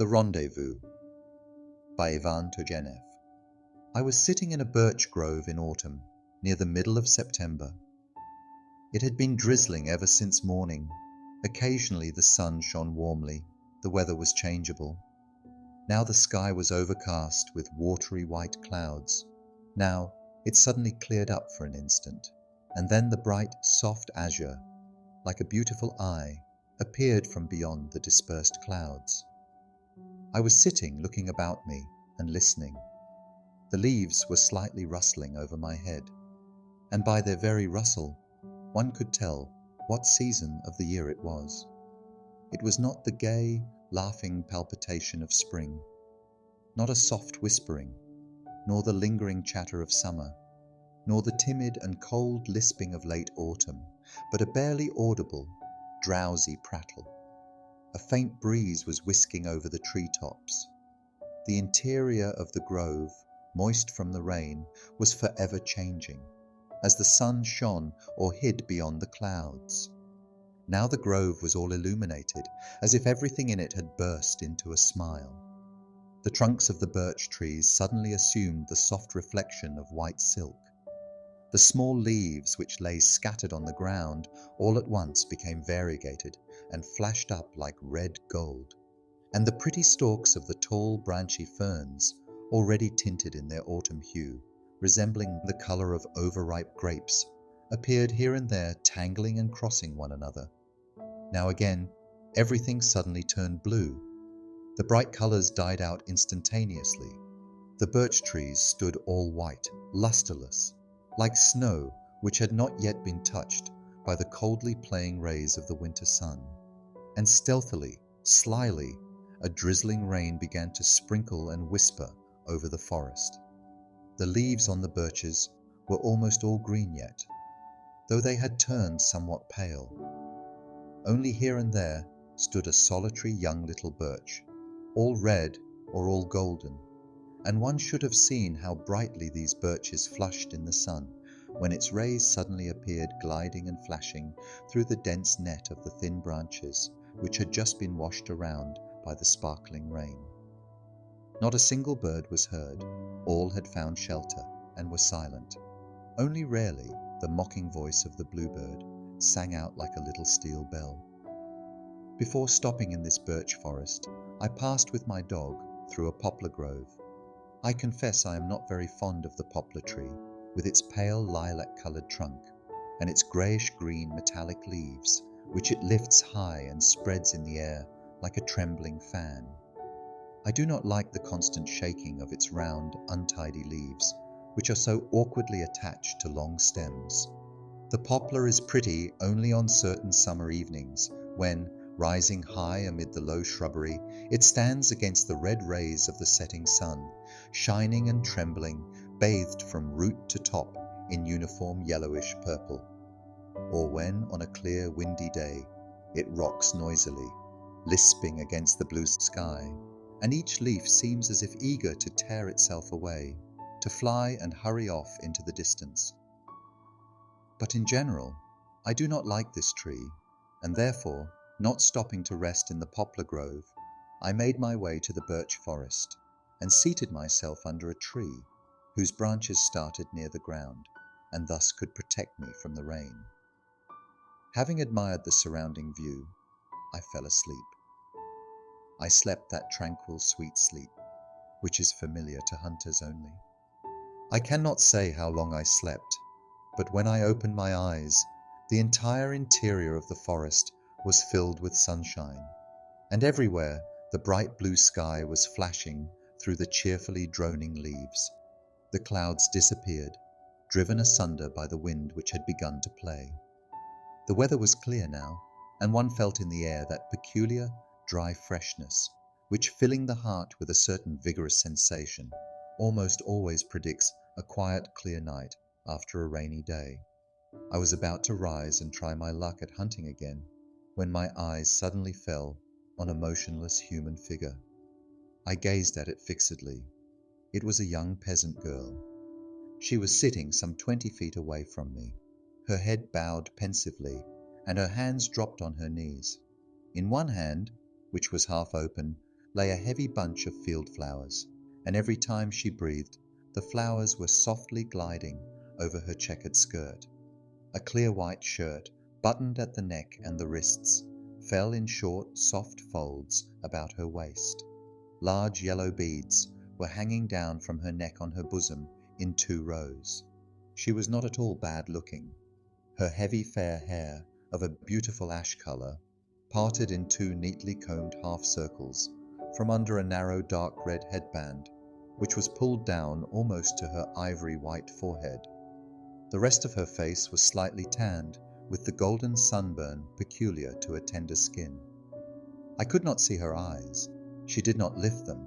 The Rendezvous by Turgenev. I was sitting in a birch grove in autumn, near the middle of September. It had been drizzling ever since morning. Occasionally the sun shone warmly. The weather was changeable. Now the sky was overcast with watery white clouds. Now it suddenly cleared up for an instant, and then the bright, soft azure, like a beautiful eye, appeared from beyond the dispersed clouds. I was sitting looking about me and listening. The leaves were slightly rustling over my head, and by their very rustle, one could tell what season of the year it was. It was not the gay, laughing palpitation of spring, not a soft whispering, nor the lingering chatter of summer, nor the timid and cold lisping of late autumn, but a barely audible, drowsy prattle. A faint breeze was whisking over the treetops. The interior of the grove, moist from the rain, was forever changing, as the sun shone or hid beyond the clouds. Now the grove was all illuminated, as if everything in it had burst into a smile. The trunks of the birch trees suddenly assumed the soft reflection of white silk. The small leaves which lay scattered on the ground all at once became variegated and flashed up like red gold, and the pretty stalks of the tall branchy ferns, already tinted in their autumn hue, resembling the colour of overripe grapes, appeared here and there tangling and crossing one another. Now again, everything suddenly turned blue. The bright colours died out instantaneously. The birch trees stood all white, lustreless, like snow which had not yet been touched by the coldly playing rays of the winter sun. And stealthily, slyly, a drizzling rain began to sprinkle and whisper over the forest. The leaves on the birches were almost all green yet, though they had turned somewhat pale. Only here and there stood a solitary young little birch, all red or all golden, and one should have seen how brightly these birches flushed in the sun when its rays suddenly appeared gliding and flashing through the dense net of the thin branches which had just been washed around by the sparkling rain. Not a single bird was heard. All had found shelter and were silent. Only rarely the mocking voice of the bluebird sang out like a little steel bell. Before stopping in this birch forest, I passed with my dog through a poplar grove. I confess I am not very fond of the poplar tree, with its pale lilac-coloured trunk, and its greyish-green metallic leaves, which it lifts high and spreads in the air like a trembling fan. I do not like the constant shaking of its round, untidy leaves, which are so awkwardly attached to long stems. The poplar is pretty only on certain summer evenings, when, rising high amid the low shrubbery, it stands against the red rays of the setting sun, shining and trembling, bathed from root to top in uniform yellowish purple. Or when, on a clear, windy day, it rocks noisily, lisping against the blue sky, and each leaf seems as if eager to tear itself away, to fly and hurry off into the distance. But in general, I do not like this tree, and therefore, not stopping to rest in the poplar grove, I made my way to the birch forest, and seated myself under a tree whose branches started near the ground, and thus could protect me from the rain. Having admired the surrounding view, I fell asleep. I slept that tranquil, sweet sleep, which is familiar to hunters only. I cannot say how long I slept, but when I opened my eyes, the entire interior of the forest was filled with sunshine, and everywhere the bright blue sky was flashing through the cheerfully droning leaves. The clouds disappeared, driven asunder by the wind which had begun to play. The weather was clear now, and one felt in the air that peculiar, dry freshness, which, filling the heart with a certain vigorous sensation, almost always predicts a quiet, clear night after a rainy day. I was about to rise and try my luck at hunting again, when my eyes suddenly fell on a motionless human figure. I gazed at it fixedly. It was a young peasant girl. She was sitting some 20 feet away from me, her head bowed pensively, and her hands dropped on her knees. In one hand, which was half open, lay a heavy bunch of field flowers, and every time she breathed, the flowers were softly gliding over her checkered skirt. A clear white shirt, buttoned at the neck and the wrists, fell in short, soft folds about her waist. Large yellow beads were hanging down from her neck on her bosom in 2 rows. She was not at all bad-looking. Her heavy fair hair, of a beautiful ash color, parted in 2 neatly combed half-circles from under a narrow dark red headband, which was pulled down almost to her ivory white forehead. The rest of her face was slightly tanned, with the golden sunburn peculiar to a tender skin. I could not see her eyes. She did not lift them,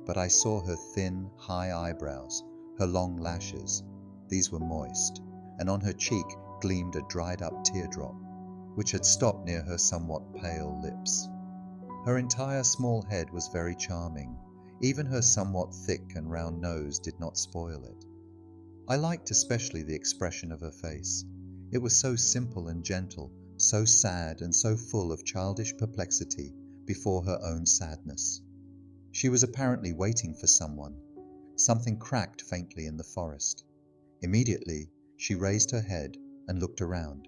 but I saw her thin, high eyebrows, her long lashes. These were moist, and on her cheek gleamed a dried-up teardrop, which had stopped near her somewhat pale lips. Her entire small head was very charming. Even her somewhat thick and round nose did not spoil it. I liked especially the expression of her face. It was so simple and gentle, so sad and so full of childish perplexity before her own sadness. She was apparently waiting for someone. Something cracked faintly in the forest. Immediately, she raised her head and looked around.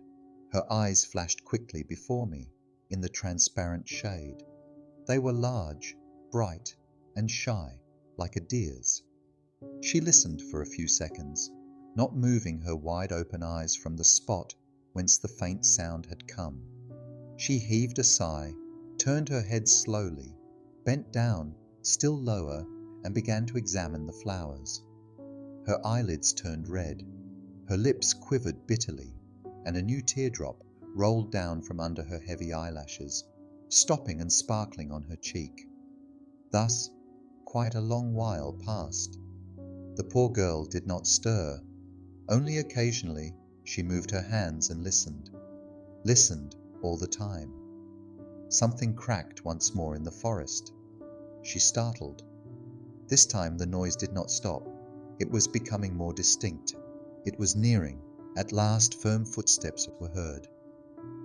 Her eyes flashed quickly before me in the transparent shade. They were large, bright, and shy, like a deer's. She listened for a few seconds, not moving her wide-open eyes from the spot whence the faint sound had come. She heaved a sigh, turned her head slowly, bent down, still lower, and began to examine the flowers. Her eyelids turned red, her lips quivered bitterly, and a new teardrop rolled down from under her heavy eyelashes, stopping and sparkling on her cheek. Thus, quite a long while passed. The poor girl did not stir. Only occasionally she moved her hands and listened all the time. Something cracked once more in the forest. She startled. This time the noise did not stop. It was becoming more distinct. It was nearing. At last firm footsteps were heard.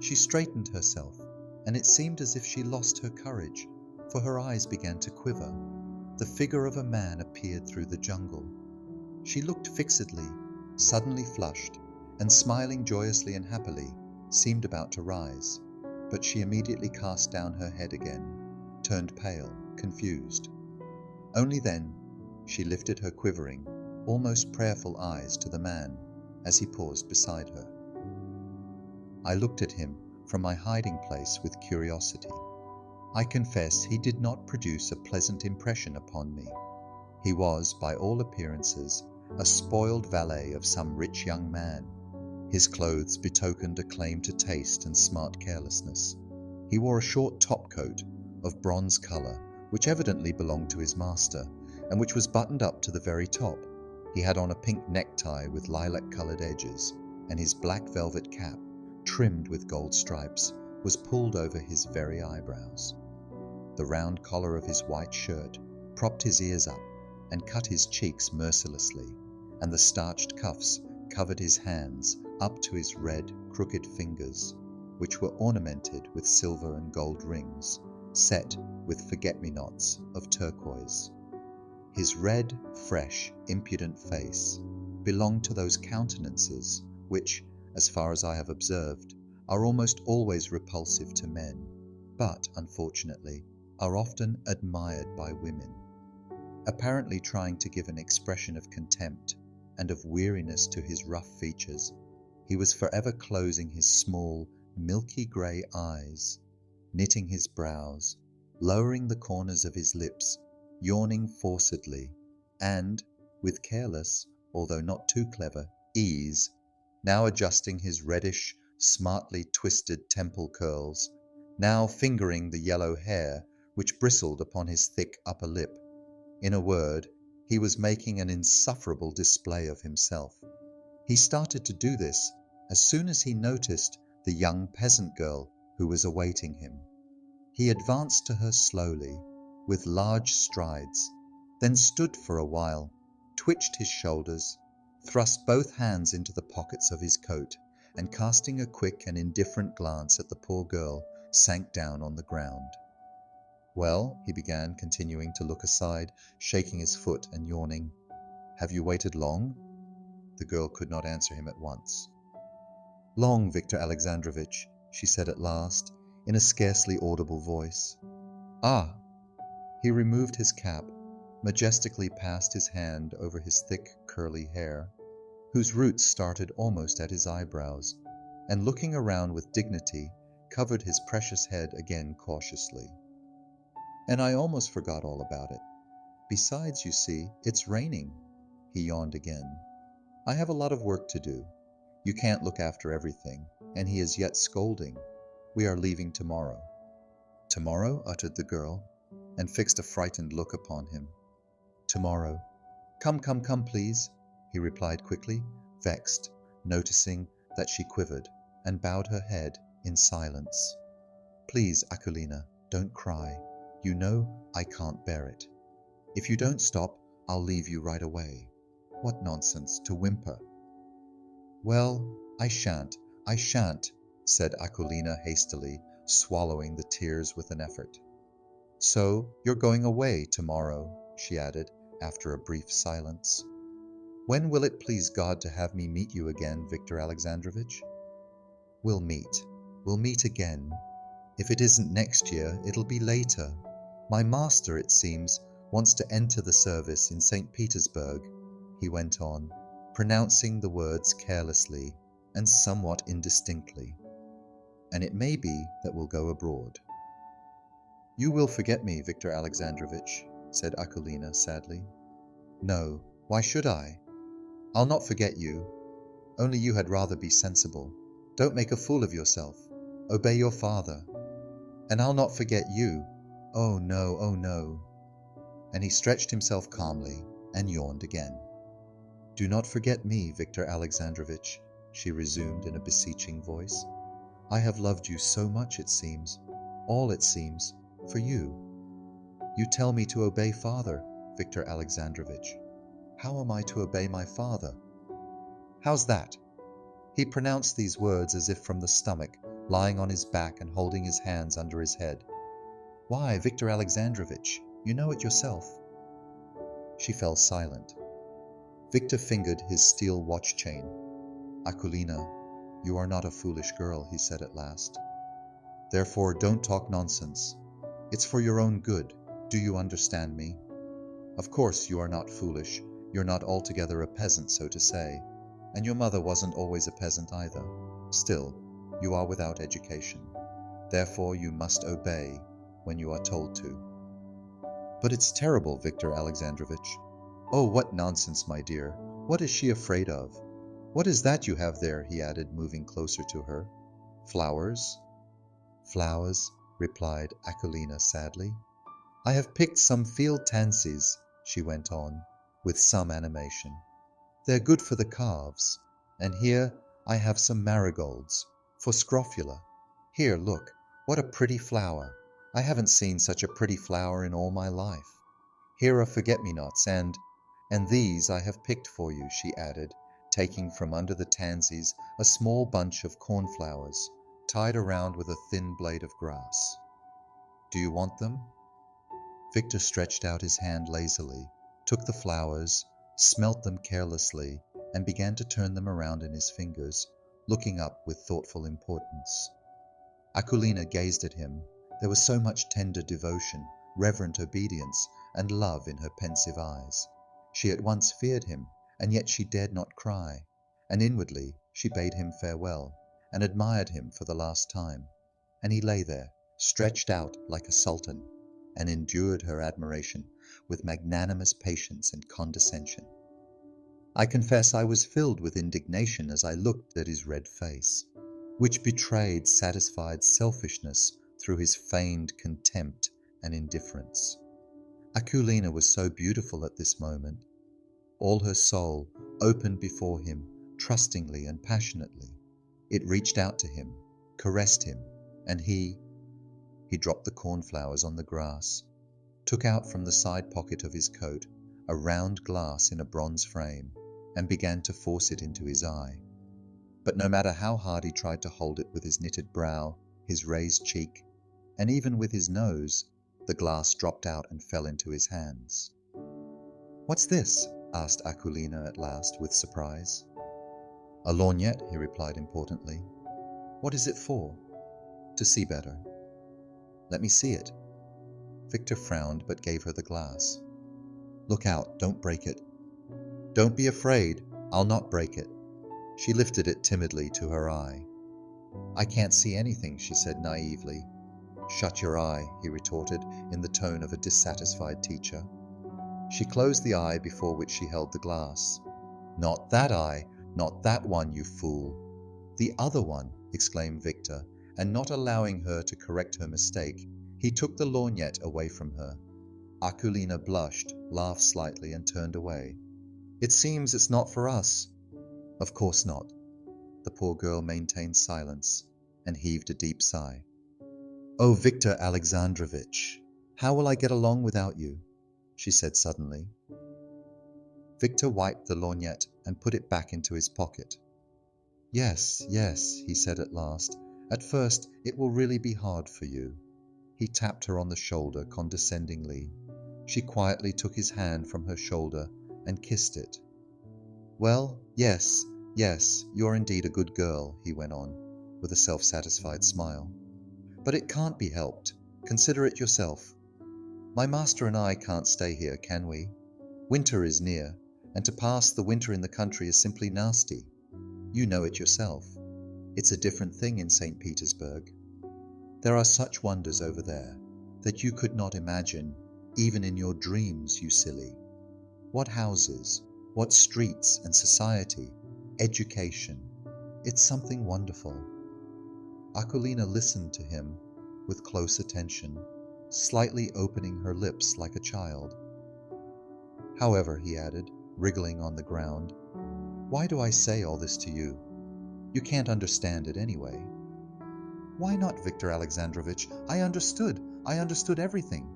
She straightened herself, and it seemed as if she lost her courage, for her eyes began to quiver. The figure of a man appeared through the jungle. She looked fixedly, suddenly flushed, and smiling joyously and happily, seemed about to rise, but she immediately cast down her head again, turned pale, confused. Only then she lifted her quivering, almost prayerful eyes to the man as he paused beside her. I looked at him from my hiding place with curiosity. I confess he did not produce a pleasant impression upon me. He was, by all appearances, a spoiled valet of some rich young man. His clothes betokened a claim to taste and smart carelessness. He wore a short top-coat of bronze colour, which evidently belonged to his master, and which was buttoned up to the very top. He had on a pink necktie with lilac-coloured edges, and his black velvet cap, trimmed with gold stripes, was pulled over his very eyebrows. The round collar of his white shirt propped his ears up and cut his cheeks mercilessly, and the starched cuffs covered his hands up to his red, crooked fingers, which were ornamented with silver and gold rings, set with forget-me-nots of turquoise. His red, fresh, impudent face belonged to those countenances which, as far as I have observed, are almost always repulsive to men, but, unfortunately, are often admired by women. Apparently trying to give an expression of contempt and of weariness to his rough features, he was forever closing his small, milky grey eyes, knitting his brows, lowering the corners of his lips, yawning forcedly, and, with careless, although not too clever, ease, now adjusting his reddish, smartly twisted temple curls, now fingering the yellow hair which bristled upon his thick upper lip. In a word, he was making an insufferable display of himself. He started to do this as soon as he noticed the young peasant girl who was awaiting him. He advanced to her slowly, with large strides, then stood for a while, twitched his shoulders, thrust both hands into the pockets of his coat, and casting a quick and indifferent glance at the poor girl, sank down on the ground. Well, he began, continuing to look aside, shaking his foot and yawning. Have you waited long? The girl could not answer him at once. Long, Viktor Alexandrovich, she said at last, in a scarcely audible voice. Ah! He removed his cap, majestically passed his hand over his thick, curly hair, whose roots started almost at his eyebrows, and looking around with dignity, covered his precious head again cautiously. And I almost forgot all about it. Besides, you see, it's raining. He yawned again. I have a lot of work to do. You can't look after everything, and he is yet scolding. We are leaving tomorrow. Tomorrow, uttered the girl, and fixed a frightened look upon him. Tomorrow. Come, come, come, please, he replied quickly, vexed, noticing that she quivered, and bowed her head in silence. Please, Akulina, don't cry. You know I can't bear it. If you don't stop, I'll leave you right away. What nonsense to whimper. Well, I shan't, said Akulina hastily, swallowing the tears with an effort. So you're going away tomorrow, she added, after a brief silence. When will it please God to have me meet you again, Viktor Alexandrovich? We'll meet again. If it isn't next year, it'll be later. My master, it seems, wants to enter the service in St. Petersburg, he went on, pronouncing the words carelessly and somewhat indistinctly. And it may be that we'll go abroad. You will forget me, Viktor Alexandrovich, said Akulina sadly. No, why should I? I'll not forget you. Only you had rather be sensible. Don't make a fool of yourself. Obey your father. And I'll not forget you. Oh no, oh no. And he stretched himself calmly and yawned again. Do not forget me, Viktor Alexandrovich, she resumed in a beseeching voice. I have loved you so much, it seems, all it seems, for you. You tell me to obey father, Viktor Alexandrovich. How am I to obey my father? How's that? He pronounced these words as if from the stomach, lying on his back and holding his hands under his head. Why, Viktor Alexandrovich, you know it yourself. She fell silent. Viktor fingered his steel watch chain. Akulina, you are not a foolish girl, he said at last. Therefore, don't talk nonsense. It's for your own good. Do you understand me? Of course, you are not foolish. You're not altogether a peasant, so to say. And your mother wasn't always a peasant either. Still, you are without education. Therefore, you must obey when you are told to. But it's terrible, Viktor Alexandrovich. Oh, what nonsense, my dear. What is she afraid of? What is that you have there? He added, moving closer to her. Flowers? Flowers, replied Akulina sadly. I have picked some field tansies, she went on, with some animation. They're good for the calves. And here I have some marigolds, for scrofula. Here, look, what a pretty flower. I haven't seen such a pretty flower in all my life. Here are forget-me-nots, and these I have picked for you, she added, taking from under the tansies a small bunch of cornflowers, tied around with a thin blade of grass. Do you want them? Viktor stretched out his hand lazily, took the flowers, smelt them carelessly, and began to turn them around in his fingers, looking up with thoughtful importance. Akulina gazed at him. There was so much tender devotion, reverent obedience, and love in her pensive eyes. She at once feared him, and yet she dared not cry, and inwardly she bade him farewell, and admired him for the last time. And he lay there, stretched out like a sultan, and endured her admiration with magnanimous patience and condescension. I confess I was filled with indignation as I looked at his red face, which betrayed satisfied selfishness through his feigned contempt and indifference. Akulina was so beautiful at this moment. All her soul opened before him trustingly and passionately. It reached out to him, caressed him, and he dropped the cornflowers on the grass, took out from the side pocket of his coat a round glass in a bronze frame, and began to force it into his eye. But no matter how hard he tried to hold it with his knitted brow, his raised cheek, and even with his nose, The glass dropped out and fell into his hands. "What's this?" asked Akulina at last, with surprise. "A lorgnette," he replied importantly. "What is it for?" "To see better." "Let me see it." Victor frowned but gave her the glass. "Look out, don't break it." "Don't be afraid, I'll not break it." She lifted it timidly to her eye. "I can't see anything," she said naively. "Shut your eye," he retorted in the tone of a dissatisfied teacher. She closed the eye before which she held the glass. "Not that eye, not that one, you fool." "The other one," exclaimed Victor, and not allowing her to correct her mistake, he took the lorgnette away from her. Akulina blushed, laughed slightly, and turned away. "It seems it's not for us." "Of course not." The poor girl maintained silence and heaved a deep sigh. "Oh, Victor Alexandrovitch, how will I get along without you?" she said suddenly. Victor wiped the lorgnette and put it back into his pocket. "Yes, yes," he said at last. "At first it will really be hard for you." He tapped her on the shoulder condescendingly. She quietly took his hand from her shoulder and kissed it. "Well, yes, yes, you're indeed a good girl," he went on, with a self-satisfied smile. "But it can't be helped. Consider it yourself. My master and I can't stay here, can we? Winter is near, and to pass the winter in the country is simply nasty. You know it yourself. It's a different thing in St. Petersburg. There are such wonders over there that you could not imagine, even in your dreams, you silly. What houses, what streets and society, education. It's something wonderful." Akulina listened to him with close attention, slightly opening her lips like a child. "However," he added, wriggling on the ground, "why do I say all this to you? You can't understand it anyway." "Why not, Victor Alexandrovitch? I understood everything."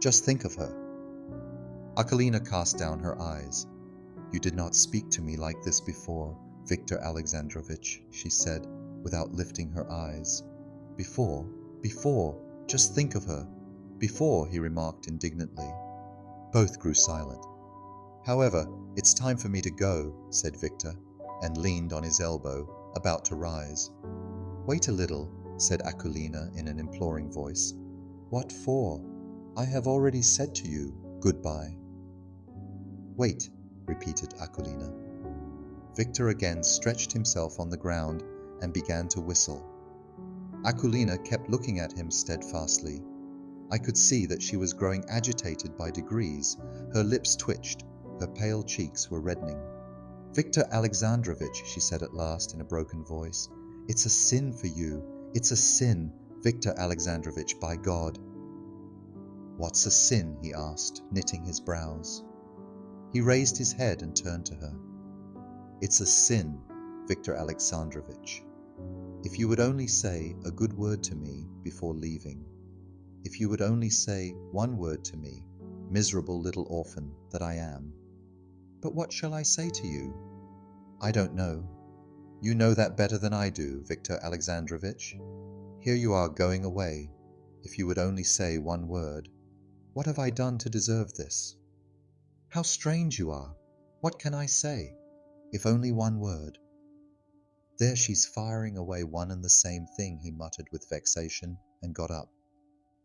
"Just think of her." Akulina cast down her eyes. "You did not speak to me like this before, Victor Alexandrovitch," she said, without lifting her eyes. Before, just think of her. Before," he remarked indignantly. Both grew silent. "However, it's time for me to go," said Victor, and leaned on his elbow, about to rise. "Wait a little," said Akulina in an imploring voice. "What for? I have already said to you, goodbye." "Wait," repeated Akulina. Victor again stretched himself on the ground and began to whistle. Akulina kept looking at him steadfastly. I could see that she was growing agitated by degrees. Her lips twitched, her pale cheeks were reddening. "Victor Alexandrovitch," she said at last in a broken voice, "it's a sin for you. It's a sin, Victor Alexandrovitch, by God." "What's a sin?" he asked, knitting his brows. He raised his head and turned to her. "It's a sin, Victor Alexandrovitch. If you would only say a good word to me before leaving. If you would only say one word to me, miserable little orphan that I am." "But what shall I say to you?" "I don't know. You know that better than I do, Victor Alexandrovitch. Here you are going away. If you would only say one word. What have I done to deserve this?" "How strange you are! What can I say? If only one word." "There she's firing away one and the same thing," he muttered with vexation, and got up.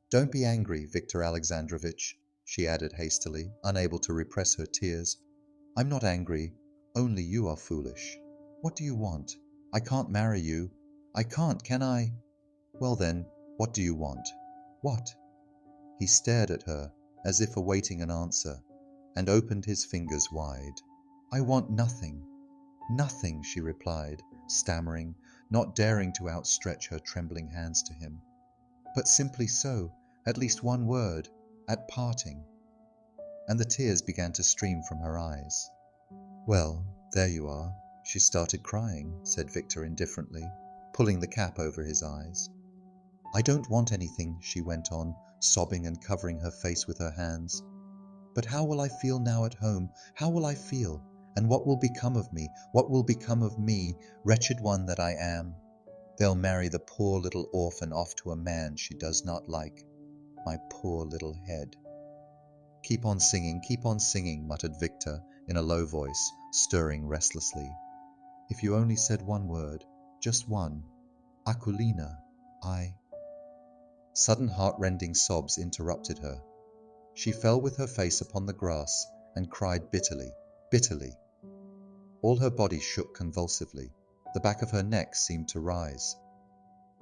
"Don't be angry, Victor Alexandrovitch," she added hastily, unable to repress her tears. "I'm not angry, only you are foolish. What do you want? I can't marry you. I can't, can I?" "Well then, what do you want?" "What?" He stared at her, as if awaiting an answer, and opened his fingers wide. "I want nothing. Nothing," she replied, stammering, not daring to outstretch her trembling hands to him. "But simply so, at least one word, at parting." And the tears began to stream from her eyes. "Well, there you are. She started crying," said Victor indifferently, pulling the cap over his eyes. "I don't want anything," she went on, sobbing and covering her face with her hands. "But how will I feel now at home? How will I feel? And what will become of me? What will become of me, wretched one that I am? They'll marry the poor little orphan off to a man she does not like." My poor little head. Keep on singing, muttered Victor in a low voice, stirring restlessly. If you only said one word, just one, Akulina, I... Sudden heart-rending sobs interrupted her. She fell with her face upon the grass and cried bitterly, bitterly. All her body shook convulsively. The back of her neck seemed to rise.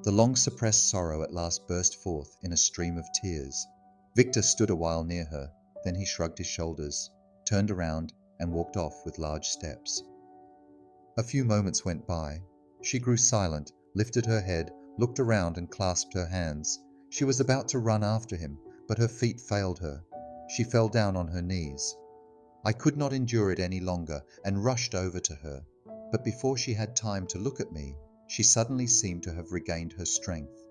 The long-suppressed sorrow at last burst forth in a stream of tears. Victor stood a while near her, then he shrugged his shoulders, turned around and walked off with large steps. A few moments went by. She grew silent, lifted her head, looked around and clasped her hands. She was about to run after him, but her feet failed her. She fell down on her knees. I could not endure it any longer and rushed over to her, but before she had time to look at me, she suddenly seemed to have regained her strength,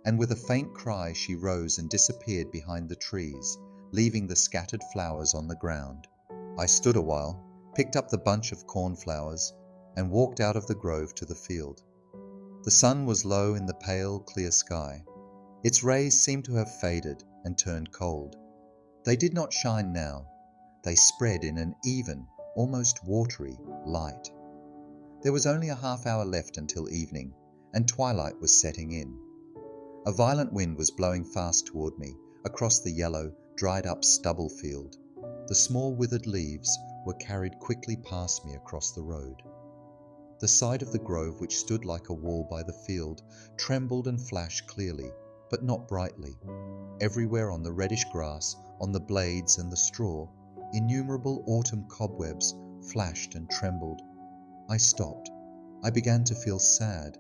and with a faint cry she rose and disappeared behind the trees, leaving the scattered flowers on the ground. I stood a while, picked up the bunch of cornflowers, and walked out of the grove to the field. The sun was low in the pale, clear sky. Its rays seemed to have faded and turned cold. They did not shine now. They spread in an even, almost watery light. There was only a half-hour left until evening, and twilight was setting in. A violent wind was blowing fast toward me, across the yellow, dried-up stubble field. The small withered leaves were carried quickly past me across the road. The side of the grove, which stood like a wall by the field, trembled and flashed clearly, but not brightly. Everywhere on the reddish grass, on the blades and the straw, innumerable autumn cobwebs flashed and trembled. I stopped. I began to feel sad.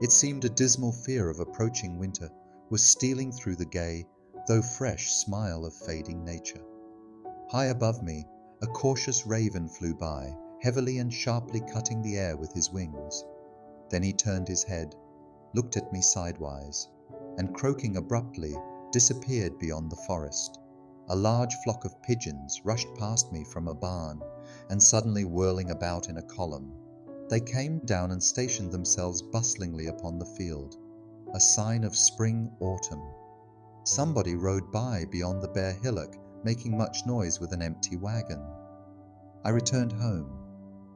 It seemed a dismal fear of approaching winter was stealing through the gay, though fresh, smile of fading nature. High above me, a cautious raven flew by, heavily and sharply cutting the air with his wings. Then he turned his head, looked at me sidewise, and croaking abruptly, disappeared beyond the forest. A large flock of pigeons rushed past me from a barn, and suddenly whirling about in a column, they came down and stationed themselves bustlingly upon the field, a sign of spring-autumn. Somebody rode by beyond the bare hillock, making much noise with an empty wagon. I returned home,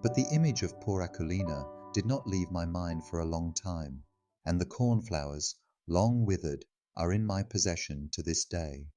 but the image of poor Akulina did not leave my mind for a long time, and the cornflowers, long withered, are in my possession to this day.